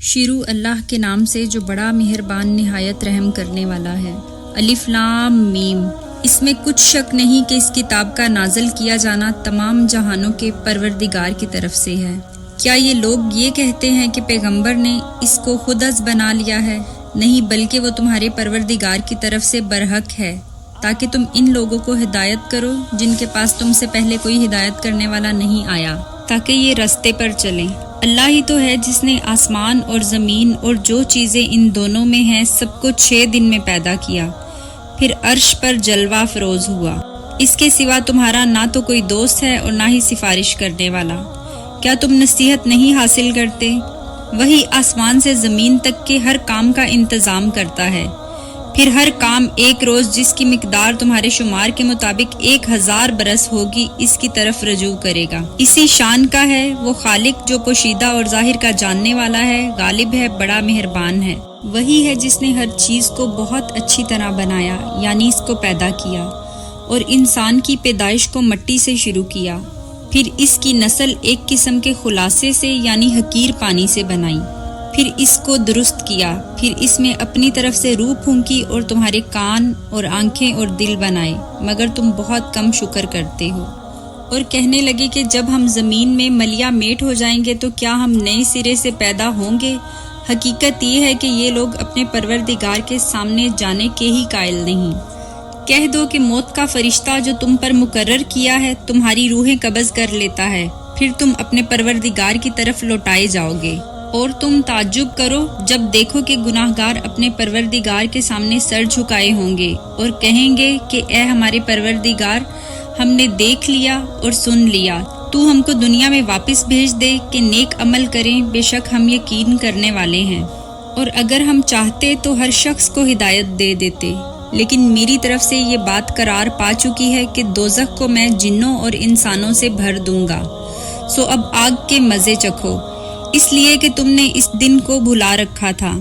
شروع اللہ کے نام سے جو بڑا مہربان نہایت رحم کرنے والا ہے۔ الف لام میم۔ اس میں کچھ شک نہیں کہ اس کتاب کا نازل کیا جانا تمام جہانوں کے پروردگار کی طرف سے ہے۔ کیا یہ لوگ یہ کہتے ہیں کہ پیغمبر نے اس کو خود از بنا لیا ہے؟ نہیں، بلکہ وہ تمہارے پروردگار کی طرف سے برحق ہے، تاکہ تم ان لوگوں کو ہدایت کرو جن کے پاس تم سے پہلے کوئی ہدایت کرنے والا نہیں آیا، تاکہ یہ رستے پر چلیں۔ اللہ ہی تو ہے جس نے آسمان اور زمین اور جو چیزیں ان دونوں میں ہیں سب کو 6 دن میں پیدا کیا، پھر عرش پر جلوہ فروز ہوا۔ اس کے سوا تمہارا نہ تو کوئی دوست ہے اور نہ ہی سفارش کرنے والا۔ کیا تم نصیحت نہیں حاصل کرتے؟ وہی آسمان سے زمین تک کے ہر کام کا انتظام کرتا ہے، پھر ہر کام ایک روز جس کی مقدار تمہارے شمار کے مطابق 1000 برس ہوگی اس کی طرف رجوع کرے گا۔ اسی شان کا ہے وہ خالق جو پوشیدہ اور ظاہر کا جاننے والا ہے، غالب ہے، بڑا مہربان ہے۔ وہی ہے جس نے ہر چیز کو بہت اچھی طرح بنایا، یعنی اس کو پیدا کیا، اور انسان کی پیدائش کو مٹی سے شروع کیا، پھر اس کی نسل ایک قسم کے خلاصے سے یعنی حقیر پانی سے بنائی، پھر اس کو درست کیا، پھر اس میں اپنی طرف سے روح پھونکی اور تمہارے کان اور آنکھیں اور دل بنائے، مگر تم بہت کم شکر کرتے ہو۔ اور کہنے لگے کہ جب ہم زمین میں ملیا میٹ ہو جائیں گے تو کیا ہم نئے سرے سے پیدا ہوں گے؟ حقیقت یہ ہے کہ یہ لوگ اپنے پروردگار کے سامنے جانے کے ہی قائل نہیں۔ کہہ دو کہ موت کا فرشتہ جو تم پر مقرر کیا ہے تمہاری روحیں قبض کر لیتا ہے، پھر تم اپنے پروردگار کی طرف لوٹائے جاؤ گے۔ اور تم تعجب کرو جب دیکھو کہ گناہگار اپنے پروردگار کے سامنے سر جھکائے ہوں گے اور کہیں گے کہ اے ہمارے پروردگار، ہم نے دیکھ لیا اور سن لیا، تو ہم کو دنیا میں واپس بھیج دے کہ نیک عمل کریں، بے شک ہم یقین کرنے والے ہیں۔ اور اگر ہم چاہتے تو ہر شخص کو ہدایت دے دیتے، لیکن میری طرف سے یہ بات قرار پا چکی ہے کہ دوزخ کو میں جنوں اور انسانوں سے بھر دوں گا، سو اب آگ کے مزے چکھو، اس لیے کہ تم نے اس دن کو بھلا رکھا تھا۔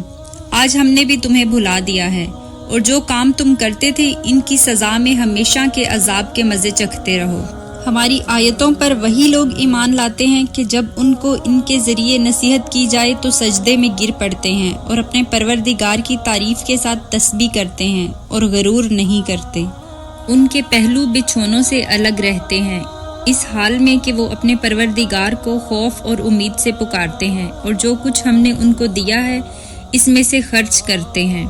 آج ہم نے بھی تمہیں بھلا دیا ہے، اور جو کام تم کرتے تھے ان کی سزا میں ہمیشہ کے عذاب کے مزے چکھتے رہو۔ ہماری آیتوں پر وہی لوگ ایمان لاتے ہیں کہ جب ان کو ان کے ذریعے نصیحت کی جائے تو سجدے میں گر پڑتے ہیں اور اپنے پروردگار کی تعریف کے ساتھ تسبیح کرتے ہیں اور غرور نہیں کرتے۔ ان کے پہلو بچھونوں سے الگ رہتے ہیں، اس حال میں کہ وہ اپنے پروردگار کو خوف اور امید سے پکارتے ہیں، اور جو کچھ ہم نے ان کو دیا ہے اس میں سے خرچ کرتے ہیں۔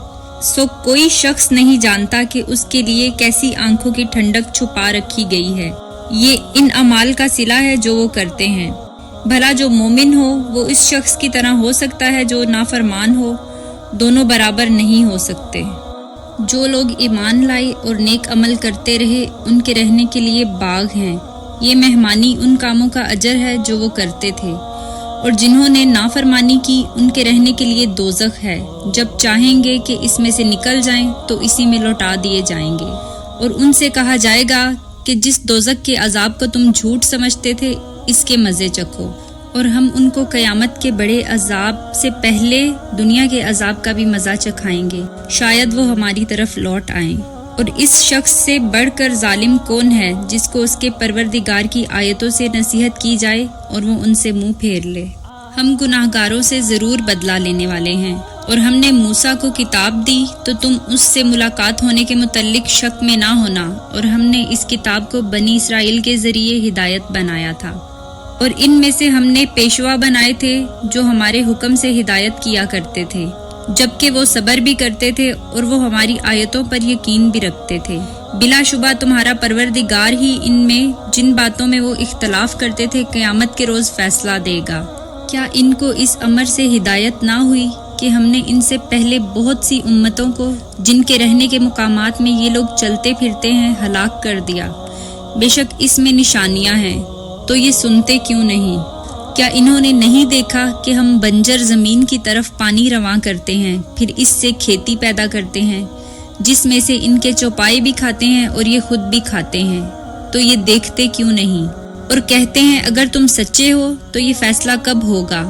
سو کوئی شخص نہیں جانتا کہ اس کے لیے کیسی آنکھوں کی ٹھنڈک چھپا رکھی گئی ہے۔ یہ ان اعمال کا صلہ ہے جو وہ کرتے ہیں۔ بھلا جو مومن ہو وہ اس شخص کی طرح ہو سکتا ہے جو نافرمان ہو؟ دونوں برابر نہیں ہو سکتے۔ جو لوگ ایمان لائے اور نیک عمل کرتے رہے ان کے رہنے کے لیے باغ ہیں، یہ مہمانی ان کاموں کا اجر ہے جو وہ کرتے تھے، اور جنہوں نے نافرمانی کی ان کے رہنے کے لیے دوزخ ہے، جب چاہیں گے کہ اس میں سے نکل جائیں تو اسی میں لوٹا دیے جائیں گے، اور ان سے کہا جائے گا کہ جس دوزخ کے عذاب کو تم جھوٹ سمجھتے تھے اس کے مزے چکھو، اور ہم ان کو قیامت کے بڑے عذاب سے پہلے دنیا کے عذاب کا بھی مزہ چکھائیں گے، شاید وہ ہماری طرف لوٹ آئیں۔ اور اس شخص سے بڑھ کر ظالم کون ہے جس کو اس کے پروردگار کی آیتوں سے نصیحت کی جائے اور وہ ان سے منہ پھیر لے۔ ہم گناہگاروں سے ضرور بدلہ لینے والے ہیں، اور ہم نے موسیٰ کو کتاب دی تو تم اس سے ملاقات ہونے کے متعلق شک میں نہ ہونا، اور ہم نے اس کتاب کو بنی اسرائیل کے ذریعے ہدایت بنایا تھا، اور ان میں سے ہم نے پیشوا بنائے تھے جو ہمارے حکم سے ہدایت کیا کرتے تھے، جبکہ وہ صبر بھی کرتے تھے اور وہ ہماری آیتوں پر یقین بھی رکھتے تھے۔ بلا شبہ تمہارا پروردگار ہی ان میں جن باتوں میں وہ اختلاف کرتے تھے قیامت کے روز فیصلہ دے گا۔ کیا ان کو اس امر سے ہدایت نہ ہوئی کہ ہم نے ان سے پہلے بہت سی امتوں کو جن کے رہنے کے مقامات میں یہ لوگ چلتے پھرتے ہیں ہلاک کر دیا؟ بے شک اس میں نشانیاں ہیں، تو یہ سنتے کیوں نہیں؟ کیا انہوں نے نہیں دیکھا کہ ہم بنجر زمین کی طرف پانی رواں کرتے ہیں، پھر اس سے کھیتی پیدا کرتے ہیں جس میں سے ان کے چوپائے بھی کھاتے ہیں اور یہ خود بھی کھاتے ہیں، تو یہ دیکھتے کیوں نہیں؟ اور کہتے ہیں اگر تم سچے ہو تو یہ فیصلہ کب ہوگا؟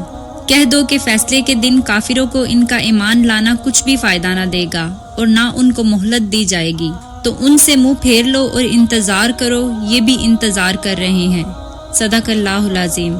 کہہ دو کہ فیصلے کے دن کافروں کو ان کا ایمان لانا کچھ بھی فائدہ نہ دے گا اور نہ ان کو مہلت دی جائے گی، تو ان سے منہ پھیر لو اور انتظار کرو، یہ بھی انتظار کر رہے ہیں۔ صدق اللہ العظیم۔